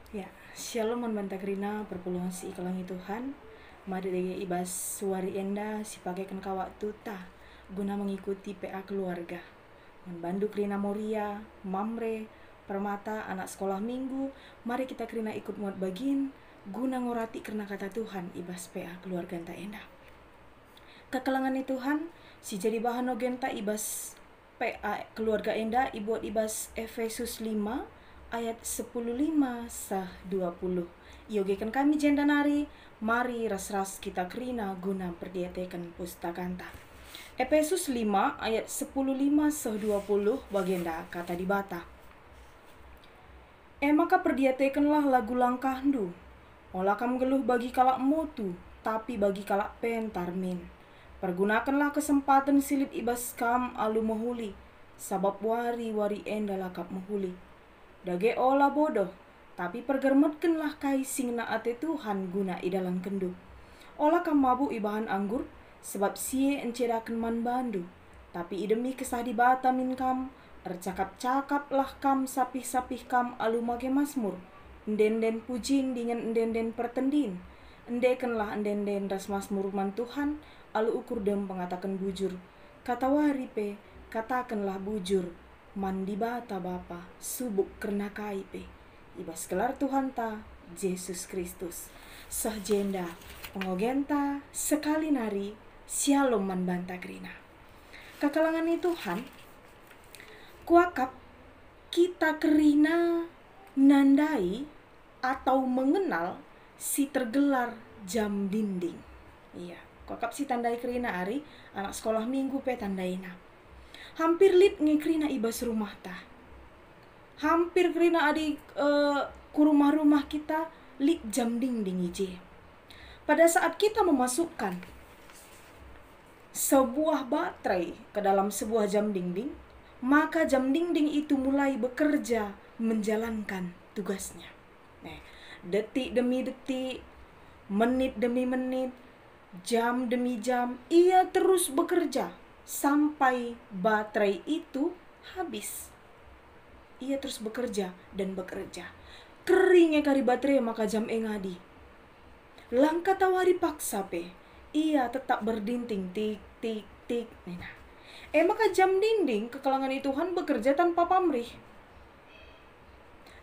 Ya, shalom manbantakrina perpuluhan si ikalangi Tuhan. Mari dege ibas suari enda si pakaikan waktu ta guna mengikuti PA keluarga. Membantu krina Moria, Mamre, Permata, anak sekolah minggu. Mari kita krina ikut muat bagin guna ngorati karena kata Tuhan ibas PA keluarga enta enda. Kekalangan Tuhan si jadi bahan ogenta ibas PA keluarga enda ibuat ibas Efesus 5 ayat 15 sah 20. Yogekan kami jenda nari, mari ras-ras kita kerina guna perdietekan pustakanta. Efesus 5 ayat 15 sah 20 bagenda kata di bata. Maka perdietekanlah lagu langkahdu. Olah kam geluh bagi kalak motu, tapi bagi kalak pentarmin. Pergunakanlah kesempatan silit ibas kam alu mohuli, sabab wari-wari enda lakap mohuli. Dage olah bodoh, tapi pergermetkenlah kai singna ate Tuhan guna idalang kendu. Olah kam mabuk ibahan anggur, sebab sie encedaken man bandu. Tapi idemi kesah di bata min kam, ercakap-cakaplah kam sapih-sapih kam alu make masmur. Endenden pujing dengan endenden pertendin. Endekenlah endenden ras masmur man Tuhan, alu ukur dem pengatakan bujur. Kata wari pe, katakanlah bujur. Mandi bata bapa, subuk kerna kaipe. Ibas gelar Tuhan ta, Yesus Kristus. Sah jenda, pengogenta, sekali nari, shalom man banta grina. Kekalangan Tuhan, kuakap kita kerina nandai atau mengenal si tergelar jam dinding. Iya, kuakap si tandai kerina ari, anak sekolah minggu pe tandaina. Hampir lip ngekrina ibas rumah ta. Hampir krina adi ku rumah-rumah kita lip jam dinding ije. Pada saat kita memasukkan sebuah baterai ke dalam sebuah jam dinding, maka jam dinding itu mulai bekerja menjalankan tugasnya. Detik demi detik, menit demi menit, jam demi jam, ia terus bekerja sampai baterai itu habis. Ia terus bekerja dan bekerja. Keringnya kari baterai maka jam engadi. Langkah tawari paksa pe, ia tetap berdinting tik tik tik. Nah, maka jam dinding kekalangan Tuhan bekerja tanpa pamrih.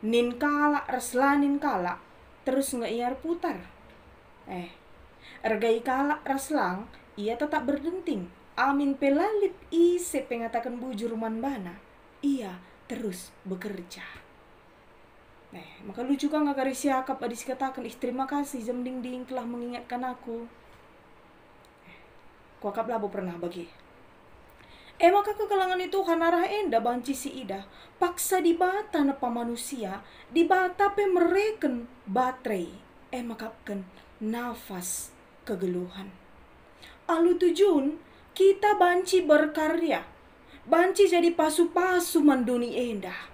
Nin kala raslanin kala terus iar putar. Ergai kala raslang ia tetap berdenting. Amin pelalit ise pengatakan bujur man bana. Ia terus bekerja. Maka lucu kan ngakari siakap adis katakan terima kasih jam dinding telah mengingatkan aku. Kuakap labo pernah bagi. Maka kekalangan Tuhan arah enda banci si ida. Paksa di bata napa manusia, di bata pe mereken baterai. Makapkan nafas kegeluhan. Alu tujun kita banci berkarya, banci jadi pasu-pasu manduni endah.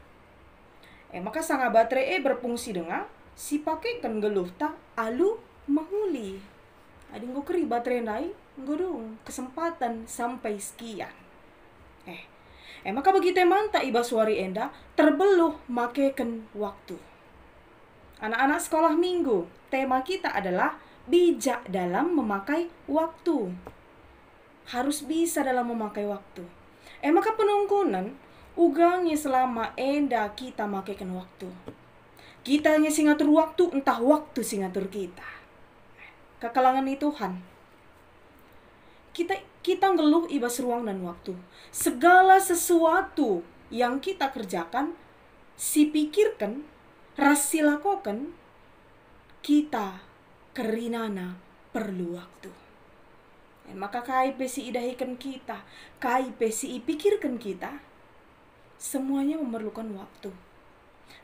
Maka sanga baterai berfungsi dengan si pakaikan geluh ta alu mahuli. Adi nggo keri baterai nai nggodong kesempatan sampai sekian. Maka begitu manta iba suari enda terbeluh makeken waktu. Anak-anak sekolah minggu, tema kita adalah bijak dalam memakai waktu. Harus bisa dalam memakai waktu. Maka penungkunan ugangnya selama enda kita makaikan waktu. Kita hanya singatur waktu, entah waktu singatur kita. Kekalangan Tuhan. Kita ngeluh ibas ruang dan waktu. Segala sesuatu yang kita kerjakan, si pikirkan, rasi lakukan, kita kerinana perlu waktu. Maka kai pesi idahikan kita, kai pesi ipikirkan kita, semuanya memerlukan waktu.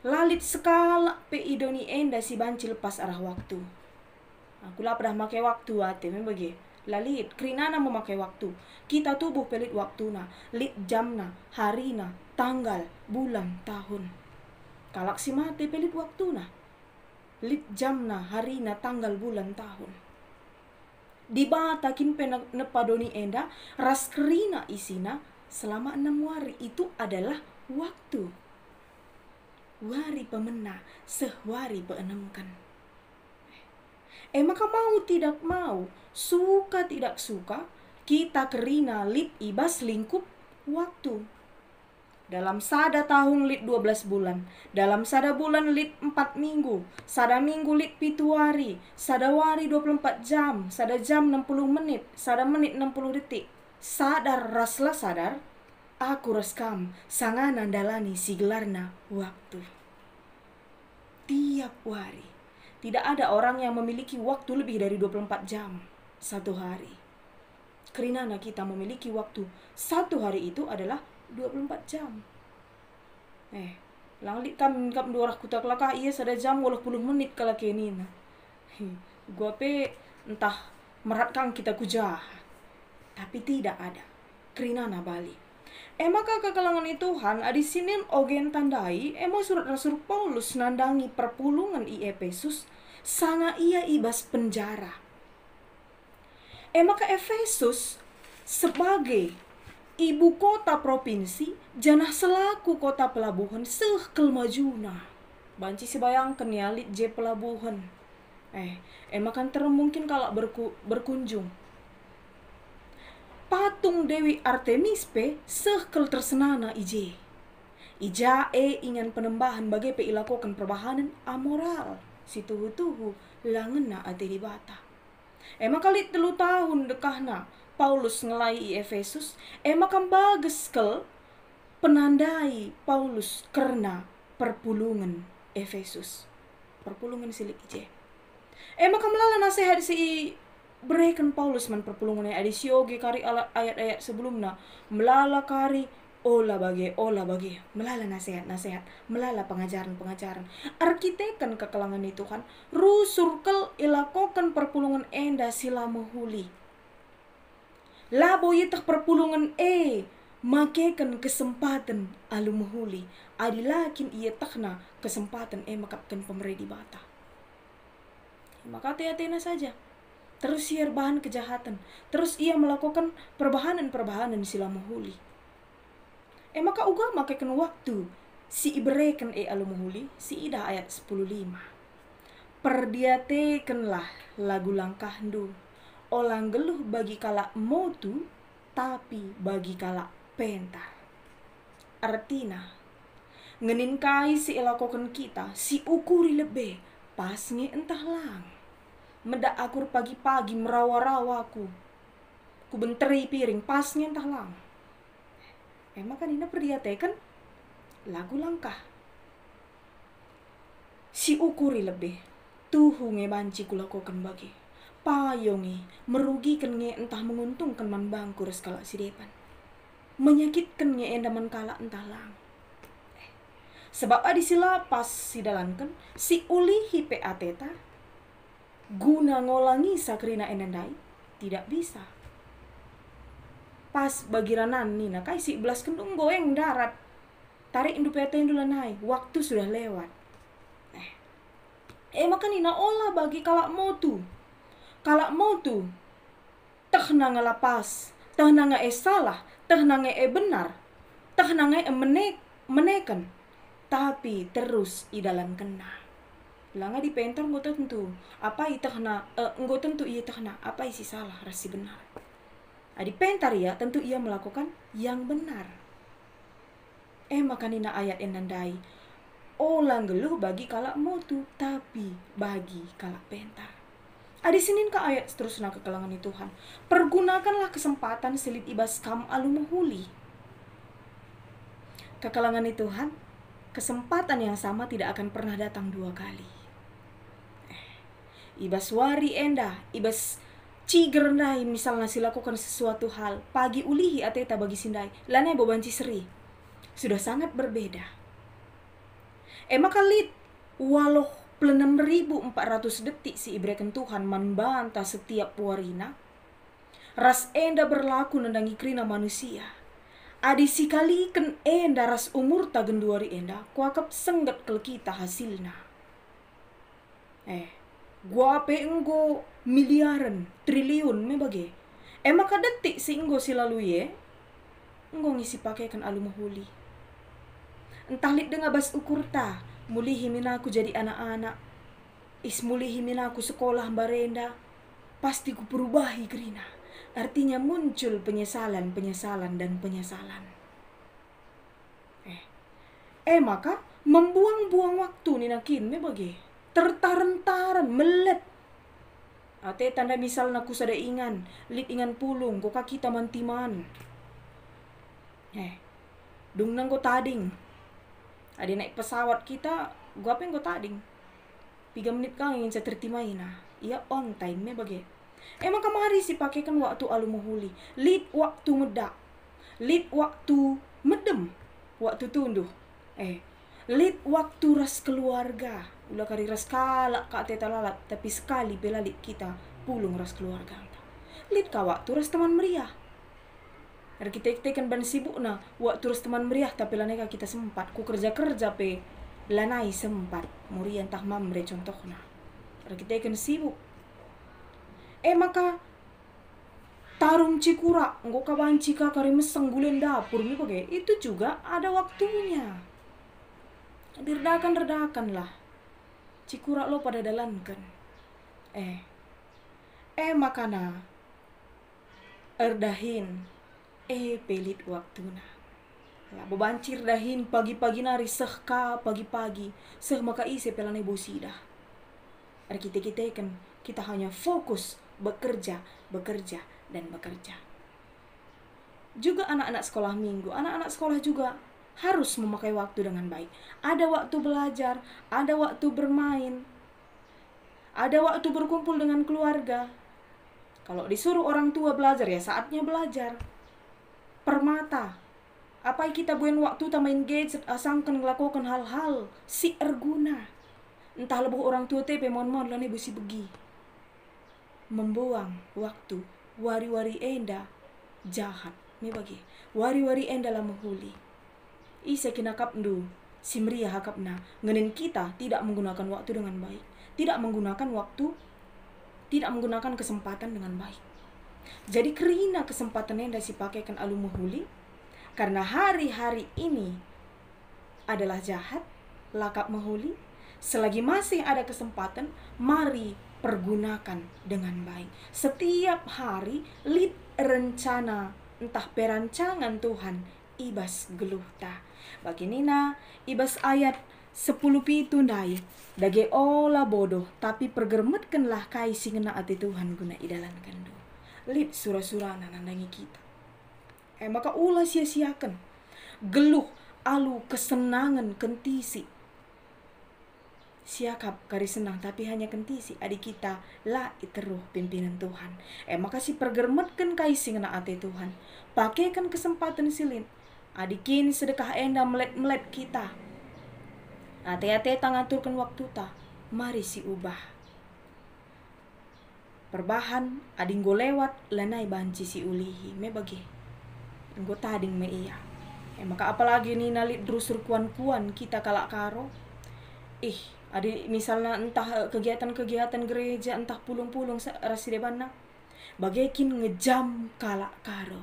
Lalit sekala pe idoni enda si banci lepas arah waktu. Aku lah pernah pakai waktu ate bagi. Lalit kerinana memakai waktu. Kita tubuh pelit waktuna, lit jamna, harina, tanggal, bulan, tahun. Kalak si mate pelit waktuna. Lit jamna, harina, tanggal, bulan, tahun. Di bata kin nepadoni enda ras kerina isina selama 6 hari itu adalah waktu. wari pemena, sehwari peenemkan. Maka mau tidak mau, suka tidak suka, kita kerina lip ibas lingkup waktu. Dalam sada tahun lit 12 bulan, dalam sada bulan lit 4 minggu, sada minggu lit 7 hari, sada wari 24 jam, sada jam 60 menit, sada menit 60 detik. Sadar raslah sadar, aku reskam sangana dalani sigelarna waktu. Tiap hari, tidak ada orang yang memiliki waktu lebih dari 24 jam satu hari. Kerana kita memiliki waktu satu hari itu adalah 24 jam. Langlit kam dua kutak laka iya sada jam 80 menit kala kenina. Gua pe entah merat kang kita kujah. Tapi tidak ada. Kerana bali. Maka kekalangan Tuhan adi sinin ogen tandai surat Rasul Paulus nandangi perpulungan i Efesus sanga ia ibas penjara. Maka Efesus sebagai ibu kota provinsi janah selaku kota pelabuhan kemajuan. Banci sebayangkan ya lit je pelabuhan. Makan mungkin kalau berkunjung. Patung Dewi Artemis pe sekel tersenana ije. Ija ingin penembahan bagai pe ilakokan perbahanan amoral. Si tuhu-tuhu langena ate di bata. Maka lit 3 tahun dekahna Paulus ngelai i Efesus, makan bagus kel penandai Paulus karena perpulungan Efesus. Perpulungan silik ije. Makan melala nasihat si berikan Paulus man perpulungan adi sioge kari ayat-ayat sebelumnya. Melala kari ola bagi, melala nasihat, melala pengajaran. Arkitekan kekalangan itu kan, rusur kel ilakokan perpulungan enda sila mahuli. Labo yitak perpulungan makekan kesempatan alu mahuli. Adilakin ia takna kesempatan makapkan pemeredi bata. Maka hati-hatina saja. Terus siar bahan kejahatan. Terus ia melakukan perbahanan sila mahuli. Maka uga makekan waktu si iberekan alu mahuli si ida ayat 10:5. Perdiatekanlah lagu langkahdu. Olang geluh bagi kala motu, tapi bagi kala pentar. Artina, ngeninkai si ilakokan kita, si ukuri lebih, pasnya entah lang. Medak akur pagi-pagi merawa-rawaku. Ku benteri piring, pasnya entah lang. Maka Nina perdiatekan lagu langkah. Si ukuri lebih, tuhu ngebanci kulakokan bagi. Payongi, merugikan nge entah menguntungkan man bangku reskala si depan. Menyakitkan nge enda man kala entah lang. Sebab adi sila pas si dalankan, si ulihi pe ateta, guna ngolangi sakrina endandai, tidak bisa. Pas bagiranan nina kai si belas kendung goeng darat. Tarik indu pete indulanai, waktu sudah lewat. Maka nina olah bagi kalak motu. Kalak motu, tahna ngalapas, tahna salah, tahna benar, tahna menekan, tapi terus idalan kena. Langa di pentor nggo tentu, apa i tahna, nggo tentu ia tahna, apa isi salah, rasi benar. Adi pentar ya, tentu ia melakukan yang benar. Maka nina ayat enandai, olang geluh bagi kalak motu, tapi bagi kalak pentar. Adi sinin ka ayat seterusnya kekalangan Tuhan. Pergunakanlah kesempatan silit ibas kam alu mahuli. Kekalangan Tuhan, kesempatan yang sama tidak akan pernah datang 2 kali. Ibas wari enda, ibas ciger ndai misalnya silakukan sesuatu hal, pagi ulihi ateta bagi sindai, lana bobanci seri. Sudah sangat berbeda. Maka lit walau 6.400 detik si ibreken Tuhan membantah setiap warina. Ras enda berlaku nendangi krina manusia. Adi sikaliken enda ras umur tagenduari enda kuakap senggat kel kita hasilna. Gua pe enggo miliaran, triliun me bage. Maka detik si enggo silalu ye, enggo ngisi pakaikan alu mahuli. Entah lid denga bas ukur ta, mulihi minaku jadi anak-anak. Mulihi minaku sekolah barenda. Pasti ku perubahi gerina. Artinya muncul penyesalan dan penyesalan. Maka membuang-buang waktu ni nakin me bagi. Tertaran-taran melet. Ate tanda misal naku sada ingan, lit ingan pulung, ko kita mantiman. Dung nang ko tading. Adi naik pesawat kita, gua apa yang ko tading. 3 menit kang ingin saya tertimai na. Iya on time me bagi. Maka mari si pakaikan waktu alu muhuli. Lit waktu medak. Lit waktu medem. Waktu tunduh. Lit waktu ras keluarga. Ulah kari ras kalak kak teta lalat. Tapi sekali belalit kita pulung ras keluarga. Lit ka waktu ras teman meriah. Kita kan ban sibuk na. Waktu ras teman meriah tapi laneka kita sempat. Ku kerja-kerja pe. Lanai sempat. Muri entah mamre contohna. Kita kan sibuk. Maka tarung cikura. Nggo kabanci ka kari meseng gulen dapur. Itu juga ada waktunya. Dirdakan lah. Cikura lo pada dalankan. Makana erdahin pelit waktuna. Lah bebancir dahin pagi-pagi nari seh ka pagi-pagi. Seh maka ise pelane bosida. Kita kan kita hanya fokus bekerja. Juga anak-anak sekolah minggu. Anak-anak sekolah juga harus memakai waktu dengan baik. Ada waktu belajar, ada waktu bermain, ada waktu berkumpul dengan keluarga. Kalau disuruh orang tua belajar, ya saatnya belajar. Permata. Apa kita buang waktu ta main gadget, asangkan ngelakukan hal-hal si erguna. Entah lebih orang tua tepe mohon-mohon lane besi begi. Membuang waktu, wari-wari enda jahat. Me bagi. Wari-wari enda lah menghuli. Isa kinakap ndu, si meriah hakapna. Ngenin kita tidak menggunakan waktu dengan baik. Tidak menggunakan waktu, tidak menggunakan kesempatan dengan baik. Jadi kerina kesempatan yang si pakaikan alu muhuli. Karena hari-hari ini adalah jahat, lakap muhuli. Selagi masih ada kesempatan, mari pergunakan dengan baik. Setiap hari, lit rencana, entah perancangan Tuhan, ibas geluh ta. Baginina, ibas ayat 10 pitu ndai. Dage ola bodoh, tapi pergermetkanlah kai singena ati Tuhan guna idalankan do. Lit surah-surah nandangi kita. Maka ulah sia-siakan. Geluh, alu, kesenangan, kentisi. Siakap kari senang, tapi hanya kentisi. Adik kita, lah iteruh pimpinan Tuhan. Maka si pergermetkan kai singena ati Tuhan. Pakaikan kesempatan silin. Adikin sedekah enda melet-melet kita. Ate-ate ngaturkan waktu ta. Mari si ubah. Perbahan ading go lewat lanai banci si ulihi. Me bagi. Nggo tading me iya. Maka apalagi ni nalit drusur kuan-kuan kita kalak karo. Adi misalnya entah kegiatan-kegiatan gereja, entah pulung-pulung rasi debana. Bagaikin ngejam kalak karo.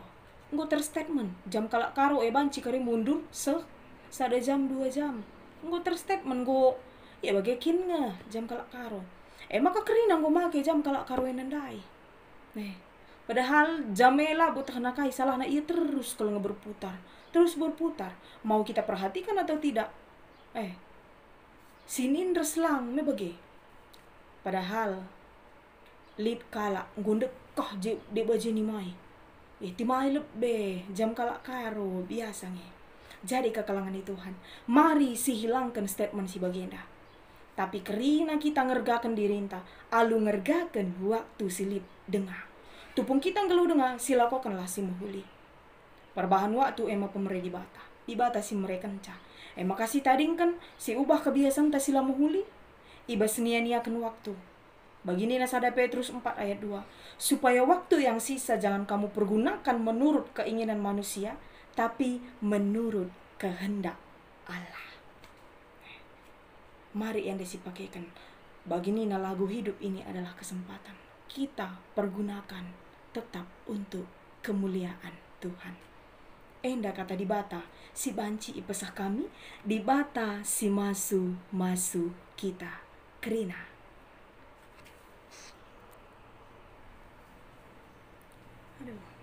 Nggo terstatement jam kalak karo banci kari mundur sada jam 2 jam. Nggo terstatement go ya bagaikin nga jam kalak karo. Maka kerina nggo make jam kalak karo enandai. Padahal jamela butah nakai salah na iya terus kalau berputar. Terus berputar. Mau kita perhatikan atau tidak? Sinin reslang me bagi. Padahal lit kala ngundek kah de baje ni mai. Timai lebih jam kalak karo biasa nge. Jadi ke kalangan Tuhan, mari si hilangkan statement si bagenda. Tapi kerina kita ngergakan dirinta, alu ngergakan waktu silip dengar. Tupung kita ngeluh dengar, silakokanlah si muhuli. Perbahan waktu pemerintah di bata si mereka kenca. Makasih tadingkan si ubah kebiasaan ta sila muhuli. Iba senia-niakan waktu. Begini nasada Petrus 4 ayat 2. Supaya waktu yang sisa jangan kamu pergunakan menurut keinginan manusia, tapi menurut kehendak Allah. Mari yang disipakaikan. Begini lagu hidup ini adalah kesempatan. Kita pergunakan tetap untuk kemuliaan Tuhan. enda kata di bata, si banci ipesah kami, di bata si masu kita. Kerina. Aduh.